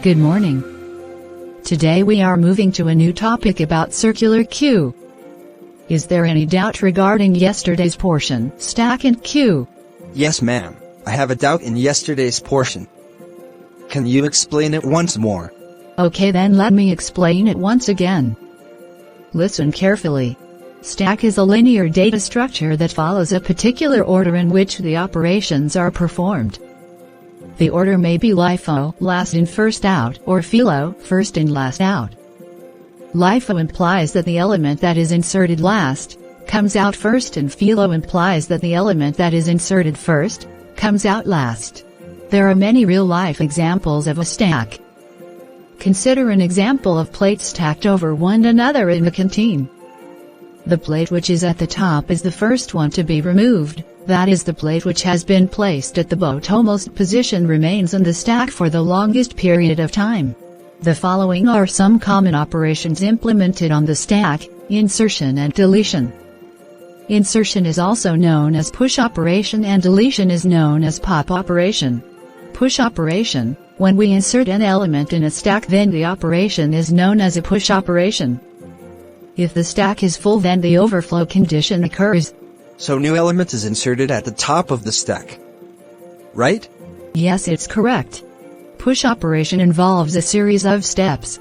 Good morning. Today we are moving to a new topic about circular queue. Is there any doubt regarding yesterday's portion, stack and queue? Yes, ma'am. I have a doubt in yesterday's portion. Can you explain it once more? Okay, then let me explain it once again. Listen carefully. Stack is a linear data structure that follows a particular order in which the operations are performed. The order may be LIFO, last in first out, or FILO, first in last out. LIFO implies that the element that is inserted last comes out first, and FILO implies that the element that is inserted first comes out last. There are many real-life examples of a stack. Consider an example of plates stacked over one another in the canteen. The plate which is at the top is the first one to be removed. That is, the plate which has been placed at the bottommost position remains in the stack for the longest period of time. The following are some common operations implemented on the stack: insertion and deletion. Insertion is also known as push operation, and deletion is known as pop operation. Push operation: when we insert an element in a stack, then the operation is known as a push operation. If the stack is full, then the overflow condition occurs. So new element is inserted at the top of the stack, right? Yes, it's correct. Push operation involves a series of steps.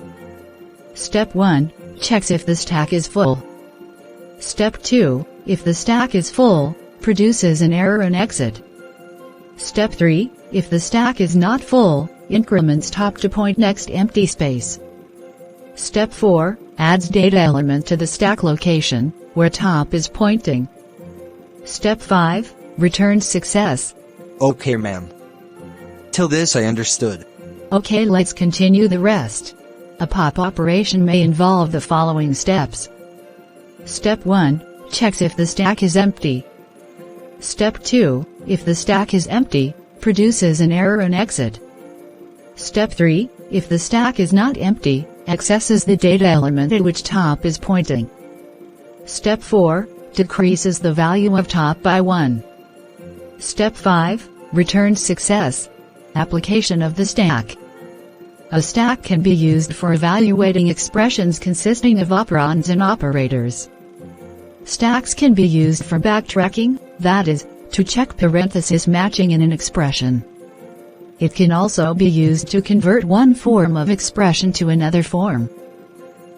Step 1, checks if the stack is full. Step 2, if the stack is full, produces an error and exit. Step 3, if the stack is not full, increments top to point next empty space. Step 4, adds data element to the stack location, where top is pointing. Step 5, returns success. Okay, ma'am. Till this I understood. Okay, let's continue the rest. A pop operation may involve the following steps. Step 1, checks if the stack is empty. Step 2, if the stack is empty, produces an error and exit. Step 3, if the stack is not empty, accesses the data element at which top is pointing. Step 4, decreases the value of top by 1. Step 5, returns success. Application of the stack. A stack can be used for evaluating expressions consisting of operands and operators. Stacks can be used for backtracking, that is, to check parenthesis matching in an expression. It can also be used to convert one form of expression to another form.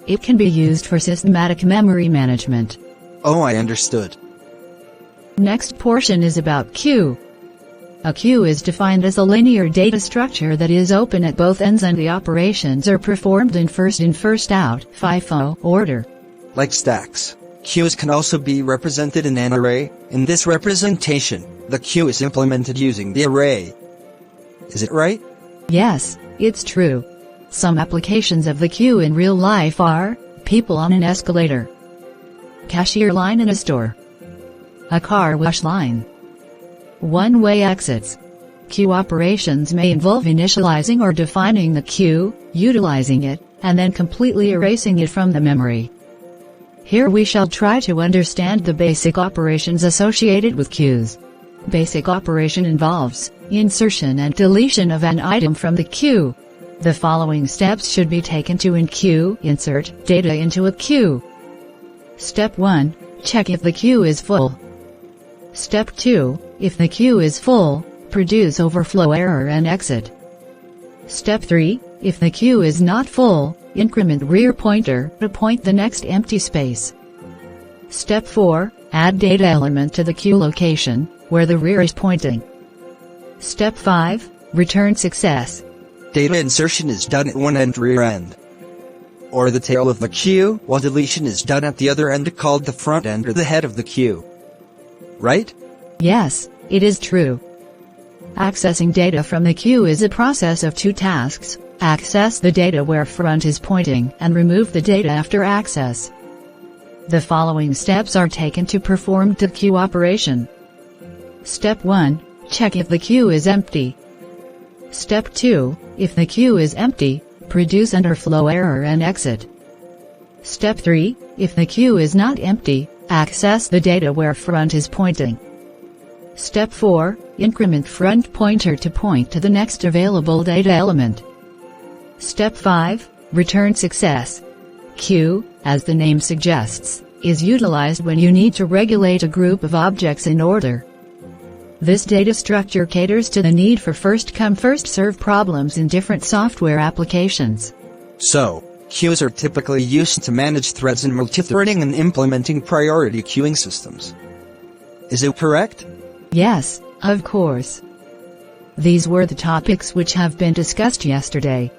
It can be used for systematic memory management. Oh, I understood. Next portion is about queue. A queue is defined as a linear data structure that is open at both ends, and the operations are performed in first out (FIFO) order. Like stacks, queues can also be represented in an array. In this representation, the queue is implemented using the array. Is it right? Yes, it's true. Some applications of the queue in real life are: people on an escalator, cashier line in a store, a car wash line, one-way exits. Queue operations may involve initializing or defining the queue, utilizing it, and then completely erasing it from the memory. Here we shall try to understand the basic operations associated with queues. Basic operation involves insertion and deletion of an item from the queue. The following steps should be taken to insert data into a queue. Step 1, check if the queue is full. Step 2, if the queue is full, produce overflow error and exit. Step 3, if the queue is not full, increment rear pointer to point the next empty space. Step 4, add data element to the queue location, where the rear is pointing. Step 5, return success. Data insertion is done at one end, rear end, or the tail of the queue, while deletion is done at the other end, called the front end or the head of the queue. Right? Yes, it is true. Accessing data from the queue is a process of two tasks: access the data where front is pointing, and remove the data after access. The following steps are taken to perform the queue operation. Step 1, check if the queue is empty. Step 2, if the queue is empty, produce underflow error and exit. Step 3, if the queue is not empty, access the data where front is pointing. Step 4, increment front pointer to point to the next available data element. Step 5. Return success. Queue, as the name suggests, is utilized when you need to regulate a group of objects in order. This data structure caters to the need for first-come first-served problems in different software applications. So, queues are typically used to manage threads in multithreading and implementing priority queuing systems. Is it correct? Yes, of course. These were the topics which have been discussed yesterday.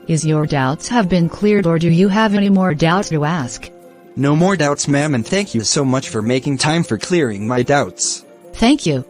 Is your doubts have been cleared, or do you have any more doubts to ask? No more doubts, ma'am, and thank you so much for making time for clearing my doubts. Thank you.